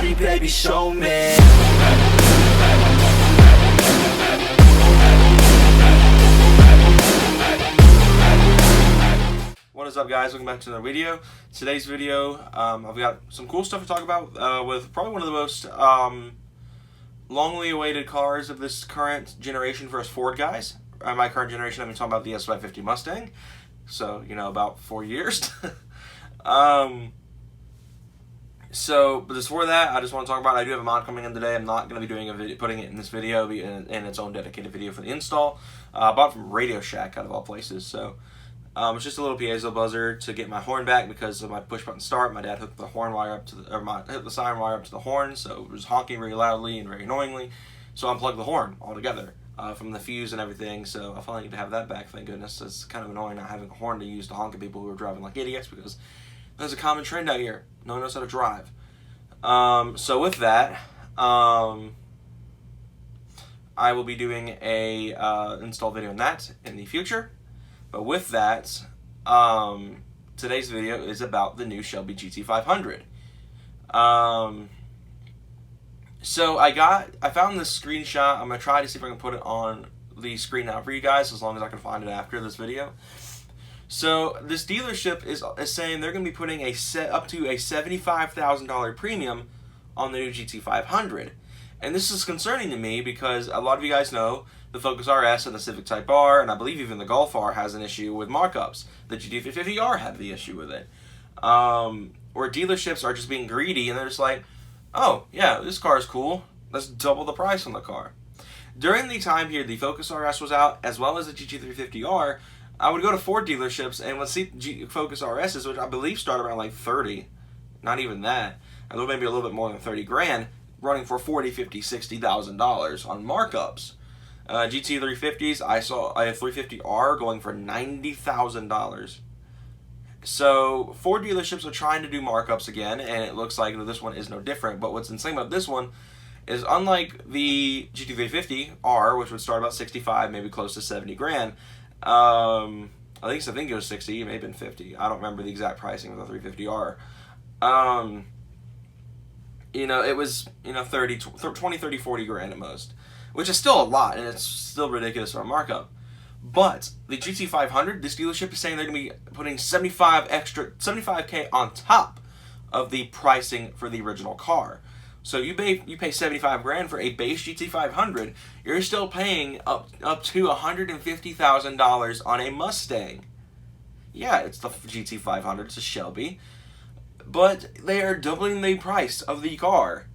body, baby, show me. What is up, guys? Welcome back to another video. Today's video, I've got some cool stuff to talk about with probably one of the most longly awaited cars of this current generation for us Ford guys. My current generation, I've been talking about the S550 Mustang. So, you know, about 4 years. But before that, I just want to talk about, I do have a mod coming in today. I'm not going to be doing a video, putting it in this video, in its own dedicated video for the install. I bought it from Radio Shack, out of all places. So, it's just a little piezo buzzer to get my horn back because of my push button start. My dad hooked the horn wire up to hooked the siren wire up to the horn, so it was honking very loudly and very annoyingly. So I unplugged the horn altogether from the fuse and everything. So I finally need to have that back. Thank goodness. It's kind of annoying not having a horn to use to honk at people who are driving like idiots because there's a common trend out here. No one knows how to drive. So with that, I will be doing a install video on that in the future. But with that, today's video is about the new Shelby GT500. So I found this screenshot. I'm gonna try to see if I can put it on the screen now for you guys, as long as I can find it after this video. So this dealership is saying they're gonna be putting up to a $75,000 premium on the new GT500. And this is concerning to me because a lot of you guys know the Focus RS and the Civic Type R, and I believe even the Golf R has an issue with markups. The GT500R had the issue with it. Where dealerships are just being greedy and they're just like, oh, yeah, this car is cool. Let's double the price on the car. During the time here the Focus RS was out, as well as the GT350R, I would go to Ford dealerships and let's see Focus RSs, which I believe start around like 30. Not even that. Maybe a little bit more than 30 grand. Running for $40,000, $50,000, $60,000 on markups. GT350s, I saw a 350R going for $90,000. So Ford dealerships are trying to do markups again, and it looks like this one is no different. But what's insane about this one is, unlike the GT350R, which would start about 65, maybe close to 70 grand. I think it was 60, it may have been 50. I don't remember the exact pricing of the 350R. You know, it was, 20, 30, 40 grand at most, which is still a lot, and it's still ridiculous for a markup. But the GT500, this dealership is saying they're going to be putting $75K on top of the pricing for the original car. So you pay 75 grand for a base GT500, you're still paying up to $150,000 on a Mustang. Yeah, it's the GT500, it's a Shelby. But they are doubling the price of the car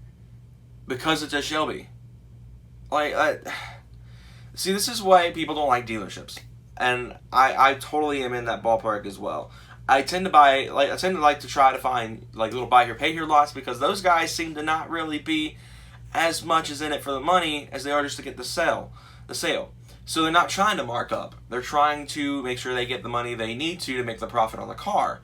because it's a Shelby. See, this is why people don't like dealerships, and I totally am in that ballpark as well. I tend to like to try to find like little buy here pay here lots because those guys seem to not really be as much as in it for the money as they are just to get the sale. So they're not trying to mark up. They're trying to make sure they get the money they need to make the profit on the car.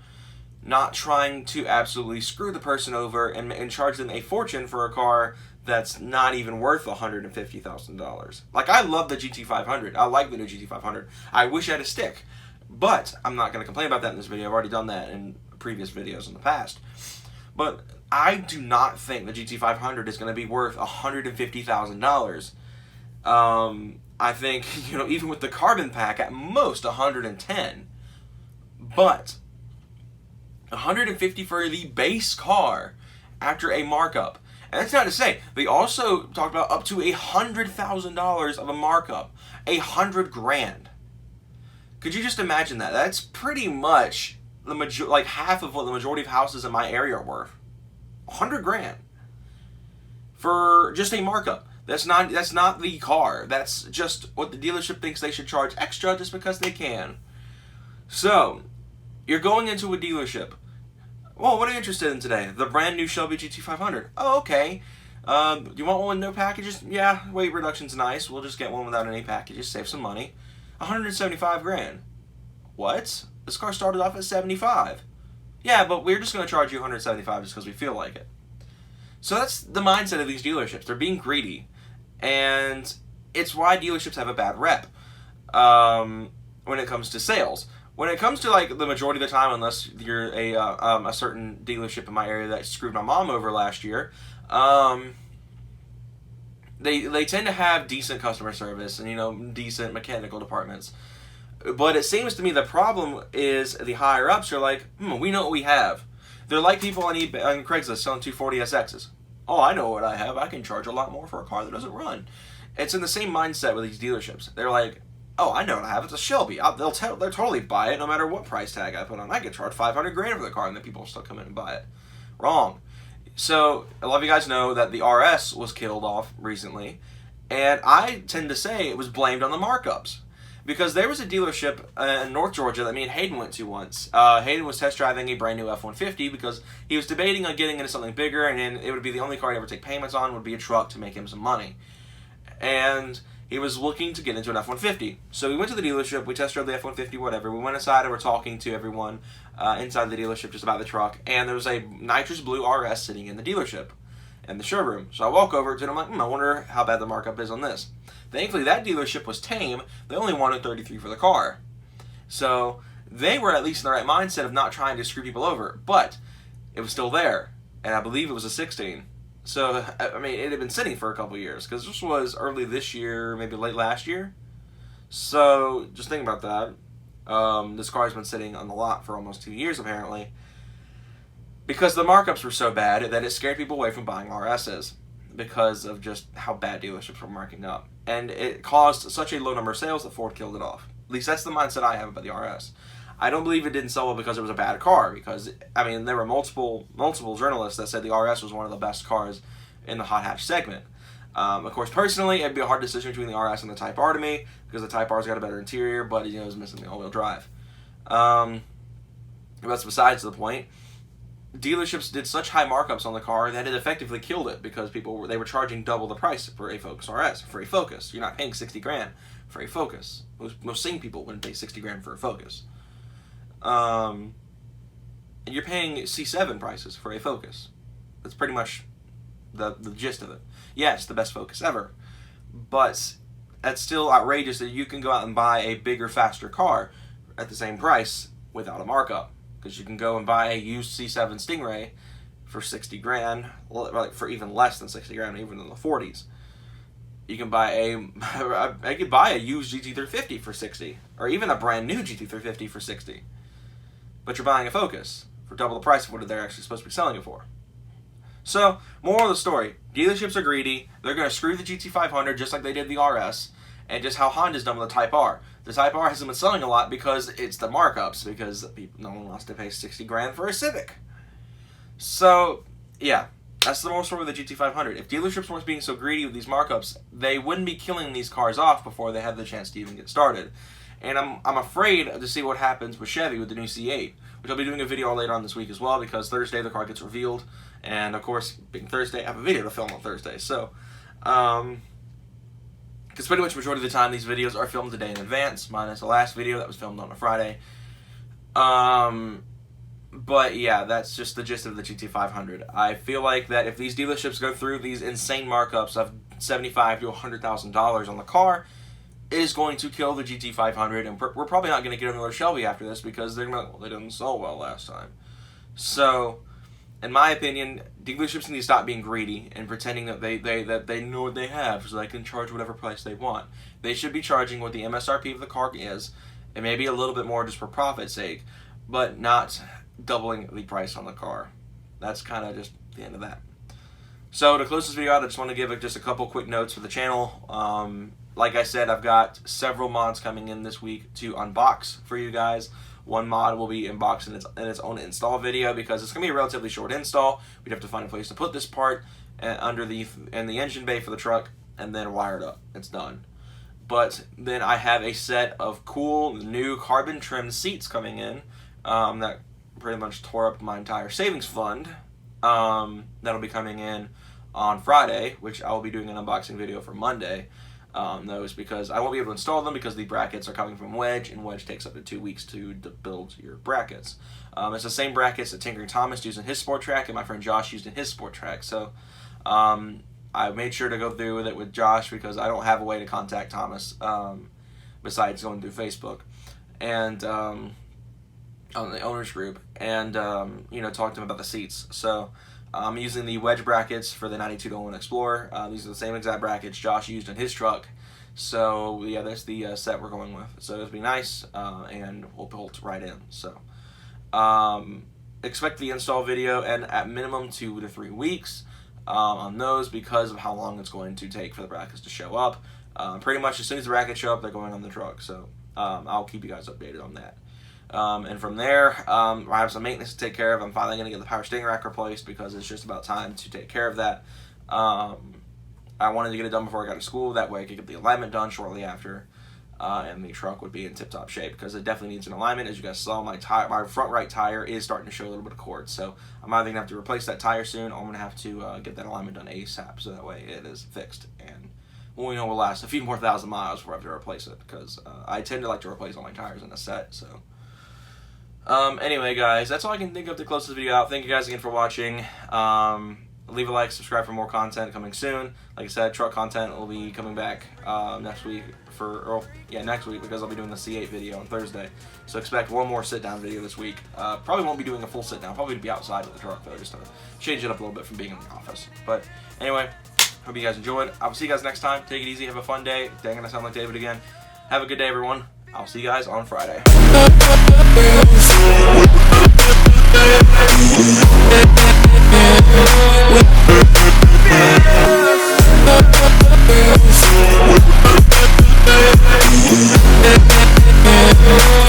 Not trying to absolutely screw the person over and charge them a fortune for a car that's not even worth $150,000. Like, I love the GT500. I like the new GT500. I wish I had a stick. But I'm not going to complain about that in this video. I've already done that in previous videos in the past. But I do not think the GT500 is going to be worth $150,000. I think, even with the carbon pack, at most $110,000. But $150,000 for the base car after a markup. And that's not to say, they also talked about up to $100,000 of a markup. $100 grand. Could you just imagine that? That's pretty much half of what the majority of houses in my area are worth. $100 grand for just a markup. That's not the car. That's just what the dealership thinks they should charge extra just because they can. So, you're going into a dealership. Well, what are you interested in today? The brand new Shelby GT500. Oh, okay. Do you want one with no packages? Yeah, weight reduction's nice. We'll just get one without any packages, save some money. 175 grand. What? This car started off at 75. Yeah, but we're just going to charge you 175 just because we feel like it. So that's the mindset of these dealerships. They're being greedy. And it's why dealerships have a bad rep when it comes to sales. when it comes to like the majority of the time, unless you're a certain dealership in my area that screwed my mom over last year, they tend to have decent customer service and decent mechanical departments. But it seems to me the problem is the higher ups are like, we know what we have. They're like people on eBay, on Craigslist selling 240 SXs. Oh, I know what I have. I can charge a lot more for a car that doesn't run. It's in the same mindset with these dealerships. They're like, oh, I know what I have. It's a Shelby. They'll totally buy it no matter what price tag I put on. I could charge $500,000 for the car, and then people will still come in and buy it. Wrong. So a lot of you guys know that the RS was killed off recently, and I tend to say it was blamed on the markups. Because there was a dealership in North Georgia that me and Hayden went to once. Hayden was test driving a brand new F-150 because he was debating on getting into something bigger, and then it would be the only car he'd ever take payments on would be a truck to make him some money. And he was looking to get into an F-150. So we went to the dealership, we test drove the F-150, whatever. We went inside and we're talking to everyone inside the dealership just about the truck, and there was a nitrous blue RS sitting in the dealership, in the showroom. So I walk over to it, I'm like, I wonder how bad the markup is on this. Thankfully, that dealership was tame. They only wanted $33,000 for the car. So they were at least in the right mindset of not trying to screw people over. But it was still there. And I believe it was a 16. So, I mean, it had been sitting for a couple years. Because this was early this year, maybe late last year. So, just think about that. This car has been sitting on the lot for almost 2 years, apparently. Because the markups were so bad that it scared people away from buying RSs. Because of just how bad dealerships were marking up. And it caused such a low number of sales that Ford killed it off. At least that's the mindset I have about the RS. I don't believe it didn't sell well because it was a bad car. Because, I mean, there were multiple journalists that said the RS was one of the best cars in the hot hatch segment. Of course, personally, it'd be a hard decision between the RS and the Type R to me. Because the Type R's got a better interior, but it was missing the all-wheel drive. That's besides the point. Dealerships did such high markups on the car that it effectively killed it because they were charging double the price for a Focus RS. For a Focus, you're not paying $60,000 for a Focus. Most sane people wouldn't pay $60,000 for a Focus. And you're paying C7 prices for a Focus. That's pretty much the gist of it. Yeah, it's the best Focus ever, but that's still outrageous that you can go out and buy a bigger, faster car at the same price without a markup. Because you can go and buy a used C7 Stingray for $60,000, like for even less than $60,000, even in the 40s. You can buy I could buy a used GT350 for $60,000, or even a brand new GT350 for $60,000. But you're buying a Focus for double the price of what they're actually supposed to be selling it for. So, moral of the story: dealerships are greedy. They're going to screw the GT500 just like they did the RS, and just how Honda's done with the Type R. The Type R hasn't been selling a lot because it's the markups, because no one wants to pay $60,000 for a Civic. So, yeah, that's the moral story with the GT500. If dealerships weren't being so greedy with these markups, they wouldn't be killing these cars off before they had the chance to even get started. And I'm afraid to see what happens with Chevy with the new C8, which I'll be doing a video later on this week as well, because Thursday the car gets revealed. And, of course, being Thursday, I have a video to film on Thursday. So, because pretty much the majority of the time these videos are filmed a day in advance, minus the last video that was filmed on a Friday. But yeah, that's just the gist of the GT500. I feel like that if these dealerships go through these insane markups of $75,000 to $100,000 on the car, it is going to kill the GT500, and we're probably not going to get another Shelby after this because they're going to, well, they didn't sell well last time. So, in my opinion, dealerships need to stop being greedy and pretending that they know what they have so they can charge whatever price they want. They should be charging what the MSRP of the car is, and maybe a little bit more just for profit's sake, but not doubling the price on the car. That's kind of just the end of that. So to close this video out, I just want to give just a couple quick notes for the channel. Like I said, I've got several mods coming in this week to unbox for you guys. One mod will be unboxed in its own install video because it's going to be a relatively short install. We'd have to find a place to put this part in the engine bay for the truck and then wire it up. It's done. But then I have a set of cool new carbon trimmed seats coming in that pretty much tore up my entire savings fund. That'll be coming in on Friday, which I will be doing an unboxing video for Monday. Those because I won't be able to install them because the brackets are coming from Wedge, and Wedge takes up to 2 weeks to build your brackets. It's the same brackets that Tinkering Thomas used in his Sport Track and my friend Josh used in his Sport Track. So I made sure to go through with it with Josh because I don't have a way to contact Thomas besides going through Facebook. And on the owners group, and talked to him about the seats. So I'm using the wedge brackets for the 9201 Explorer. These are the same exact brackets Josh used in his truck. So yeah, that's the set we're going with. So it'll be nice, and we'll bolt right in. So expect the install video, and at minimum 2 to 3 weeks on those, because of how long it's going to take for the brackets to show up. Pretty much as soon as the brackets show up, they're going on the truck. So I'll keep you guys updated on that. And from there, I have some maintenance to take care of. I'm finally going to get the power steering rack replaced because it's just about time to take care of that. I wanted to get it done before I got to school. That way I could get the alignment done shortly after, and the truck would be in tip-top shape, because it definitely needs an alignment. As you guys saw, my front right tire is starting to show a little bit of cord. So I'm either going to have to replace that tire soon, or I'm going to have to get that alignment done ASAP, so that way it is fixed. And we know will last a few more thousand miles before I have to replace it, because I tend to like to replace all my tires in a set. So anyway, guys, that's all I can think of to close this video out. Thank you guys again for watching. Leave a like, subscribe for more content coming soon. Like I said, truck content will be coming back next week next week, because I'll be doing the C8 video on Thursday. So expect one more sit-down video this week. Probably won't be doing a full sit-down. Probably be outside of the truck, though, just to change it up a little bit from being in the office. But anyway, hope you guys enjoyed. I will see you guys next time. Take it easy. Have a fun day. Dang it, I sound like David again. Have a good day, everyone. I'll see you guys on Friday. We'll be right back.